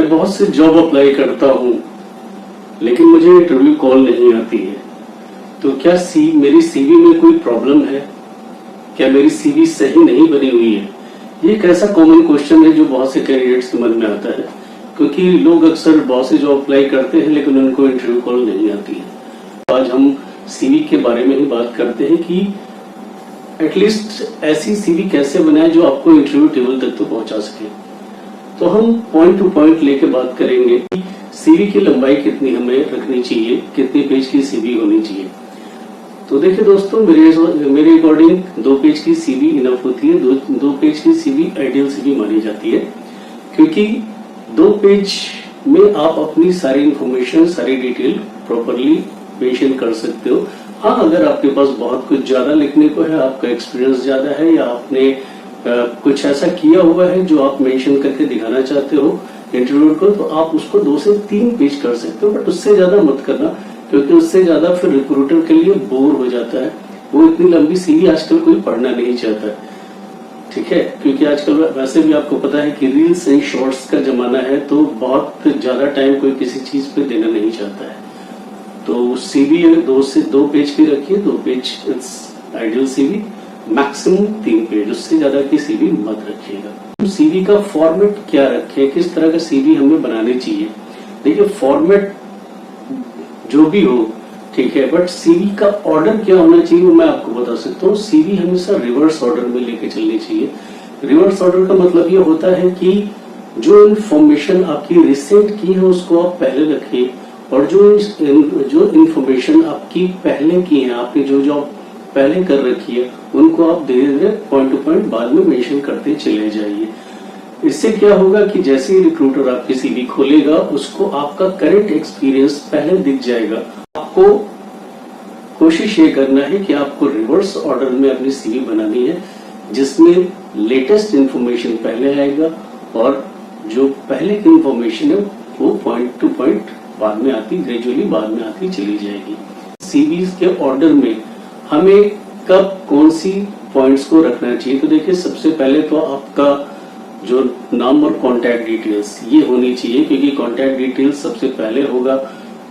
मैं बहुत से जॉब अप्लाई करता हूँ लेकिन मुझे इंटरव्यू कॉल नहीं आती है, तो क्या मेरी सीवी में कोई प्रॉब्लम है? क्या मेरी सीवी सही नहीं बनी हुई है? ये एक ऐसा कॉमन क्वेश्चन है जो बहुत से कैंडिडेट्स के मन में आता है, क्योंकि लोग अक्सर बहुत से जॉब अप्लाई करते हैं लेकिन उनको इंटरव्यू कॉल नहीं आती है। तो आज हम सीवी के बारे में ही बात करते हैं कि एटलीस्ट ऐसी सीवी कैसे बनाए जो आपको इंटरव्यू टेबल तक तो पहुंचा सके। तो हम पॉइंट टू पॉइंट लेके बात करेंगे कि सीवी की लंबाई कितनी हमें रखनी चाहिए, कितने पेज की सीवी होनी चाहिए। तो देखिए दोस्तों, मेरे अकॉर्डिंग 2 पेज की सीवी इनफ होती है। 2 पेज की सीवी आइडियल सीवी मानी जाती है, क्योंकि 2 पेज में आप अपनी सारी इंफॉर्मेशन, सारी डिटेल प्रॉपरली मेंशन कर सकते हो। हाँ, अगर आपके पास बहुत कुछ ज्यादा लिखने को है, आपका एक्सपीरियंस ज्यादा है या आपने कुछ ऐसा किया हुआ है जो आप मेंशन करके दिखाना चाहते हो इंटरव्यू को, तो आप उसको 2 से 3 पेज कर सकते हो, बट उससे ज्यादा मत करना, क्योंकि उससे ज्यादा फिर रिक्रूटर के लिए बोर हो जाता है। वो इतनी लंबी सीवी आजकल कोई पढ़ना नहीं चाहता है, ठीक है, क्योंकि आजकल वैसे भी आपको पता है कि रील्स एंड शॉर्ट्स का जमाना है, तो बहुत ज्यादा टाइम कोई किसी चीज पे देना नहीं चाहता है। तो सीवी 2 से 2 पेज की रखिए, 2 page ideal CV, maximum 3 page, उससे ज्यादा की सीवी मत रखिएगा। सीवी का फॉर्मेट क्या रखें, किस तरह का सीवी हमें बनानी चाहिए? देखिए, फॉर्मेट जो भी हो ठीक है, बट सीवी का ऑर्डर क्या होना चाहिए वो मैं आपको बता सकता हूँ। सीवी हमेशा रिवर्स ऑर्डर में लेके चलनी चाहिए। रिवर्स ऑर्डर का मतलब ये होता है कि जो इन्फॉर्मेशन आपकी रिसेंट की है उसको आप पहले रखिए, और जो इन्फॉर्मेशन आपकी पहले की है, आपने जो जॉब पहले कर रखी है, उनको आप धीरे धीरे पॉइंट टू पॉइंट बाद में मेंशन करते चले जाइए। इससे क्या होगा कि जैसे ही रिक्रूटर आपकी सीवी खोलेगा, उसको आपका करंट एक्सपीरियंस पहले दिख जाएगा। आपको कोशिश ये करना है कि आपको रिवर्स ऑर्डर में अपनी सीवी बनानी है, जिसमें लेटेस्ट इंफॉर्मेशन पहले आएगा और जो पहले की इंफॉर्मेशन है वो पॉइंट टू पॉइंट बाद में आती, ग्रेजुअली बाद में आती चली जाएगी। सीवीज के ऑर्डर में हमें कब कौन सी पॉइंट्स को रखना चाहिए? तो देखिए, सबसे पहले तो आपका जो नाम और कॉन्टैक्ट डिटेल्स ये होनी चाहिए, क्योंकि कॉन्टैक्ट डिटेल्स सबसे पहले होगा।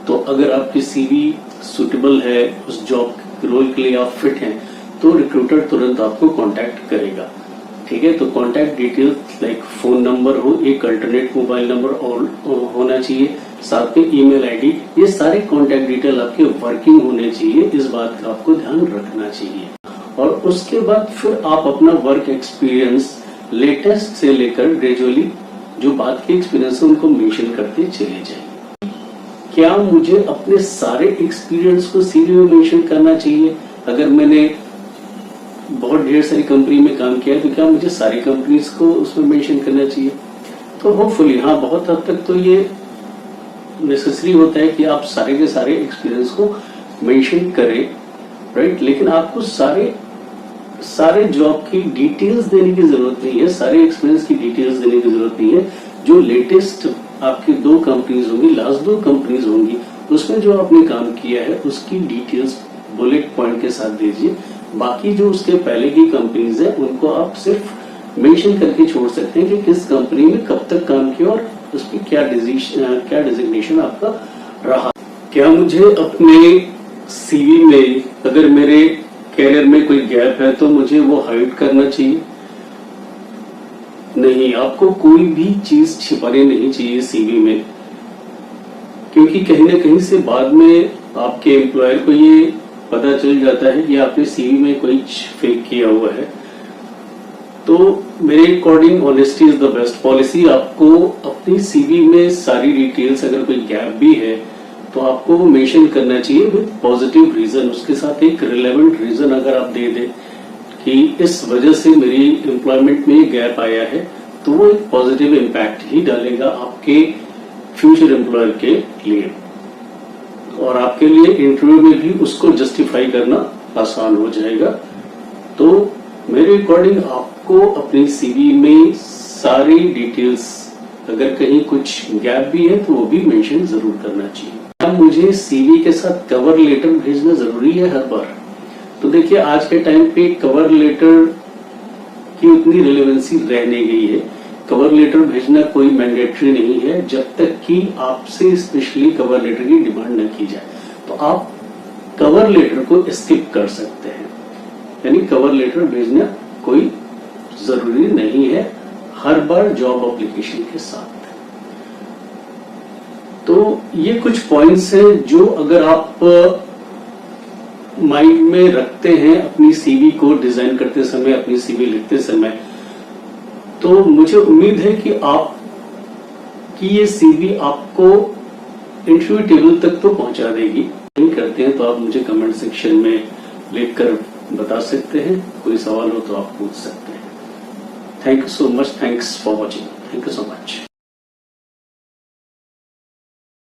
तो अगर आपकी सीवी सुटेबल है, उस जॉब रोल के लिए आप फिट हैं, तो रिक्रूटर तुरंत आपको कॉन्टैक्ट करेगा, ठीक है। तो contact details like phone number हो, एक अल्टरनेट मोबाइल नंबर और होना चाहिए, साथ में ईमेल आईडी, ये सारे कॉन्टैक्ट डिटेल आपके वर्किंग होने चाहिए। इस बात का आपको ध्यान रखना चाहिए। और उसके बाद फिर आप अपना वर्क एक्सपीरियंस लेटेस्ट से लेकर ग्रेजुअली जो बात के एक्सपीरियंस है उनको मेंशन करते चले जाइए। क्या मुझे अपने सारे एक्सपीरियंस को सीवी में मेंशन करना चाहिए? अगर मैंने बहुत ढेर सारी कंपनी में काम किया है तो क्या मुझे सारी कंपनीज को उसमें मेंशन करना चाहिए? तो होपफुली हाँ, बहुत हद तक तो ये नेसेसरी होता है कि आप सारे के सारे एक्सपीरियंस को मेंशन करें, राइट। लेकिन आपको सारे जॉब की डिटेल्स देने की जरूरत नहीं है, सारे एक्सपीरियंस की डिटेल्स देने की जरूरत नहीं है। जो लेटेस्ट आपकी 2 कंपनीज होंगी, लास्ट 2 कंपनीज होंगी, उसमें जो आपने काम किया है उसकी डिटेल्स बुलेट पॉइंट के साथ दीजिए। बाकी जो उसके पहले की कंपनीज है उनको आप सिर्फ मेंशन करके छोड़ सकते हैं कि किस कंपनी में कब तक काम किया और उसकी क्या डिजिग्नेशन आपका रहा। क्या मुझे अपने सीवी में, अगर मेरे कैरियर में कोई गैप है तो मुझे वो हाइड करना चाहिए? नहीं, आपको कोई भी चीज छिपानी नहीं चाहिए सीवी में, क्योंकि कहीं ना कहीं से बाद में आपके एम्प्लॉयर को ये पता चल जाता है कि आपने सीवी में कोई फेक किया हुआ है। तो मेरे according honesty is the best policy. आपको अपनी सीवी में सारी डिटेल्स, अगर कोई गैप भी है तो आपको वो मेंशन करना चाहिए विद पॉजिटिव रीजन। उसके साथ एक रिलेवेंट रीजन अगर आप दे दें कि इस वजह से मेरी एम्प्लॉयमेंट में गैप आया है, तो वो एक पॉजिटिव इम्पैक्ट ही डालेगा आपके फ्यूचर एम्प्लॉयर के लिए, और आपके लिए इंटरव्यू में भी उसको जस्टिफाई करना आसान हो जाएगा। तो मेरे अकॉर्डिंग आपको अपनी सीवी में सारी डिटेल्स, अगर कहीं कुछ गैप भी है तो वो भी मेंशन जरूर करना चाहिए। अब मुझे सीवी के साथ कवर लेटर भेजना जरूरी है हर बार? तो देखिए, आज के टाइम पे कवर लेटर की उतनी रिलेवेंसी रह नहीं गई है, कवर लेटर भेजना कोई मैंडेटरी नहीं है जब तक कि आपसे स्पेशली कवर लेटर की डिमांड न की जाए। तो आप कवर लेटर को स्किप कर सकते हैं, यानी कवर लेटर भेजना कोई जरूरी नहीं है हर बार जॉब एप्लीकेशन के साथ। तो ये कुछ पॉइंट्स हैं जो अगर आप माइंड में रखते हैं अपनी सीवी को डिजाइन करते समय, अपनी सीवी लिखते समय, तो मुझे उम्मीद है कि आपकी ये सीवी आपको इंटरव्यू टेबल तक तो पहुंचा देगी। नहीं करते हैं तो आप मुझे कमेंट सेक्शन में लिखकर बता सकते हैं, कोई सवाल हो तो आप पूछ सकते हैं। Thank you so much, thanks for watching, thank you so much.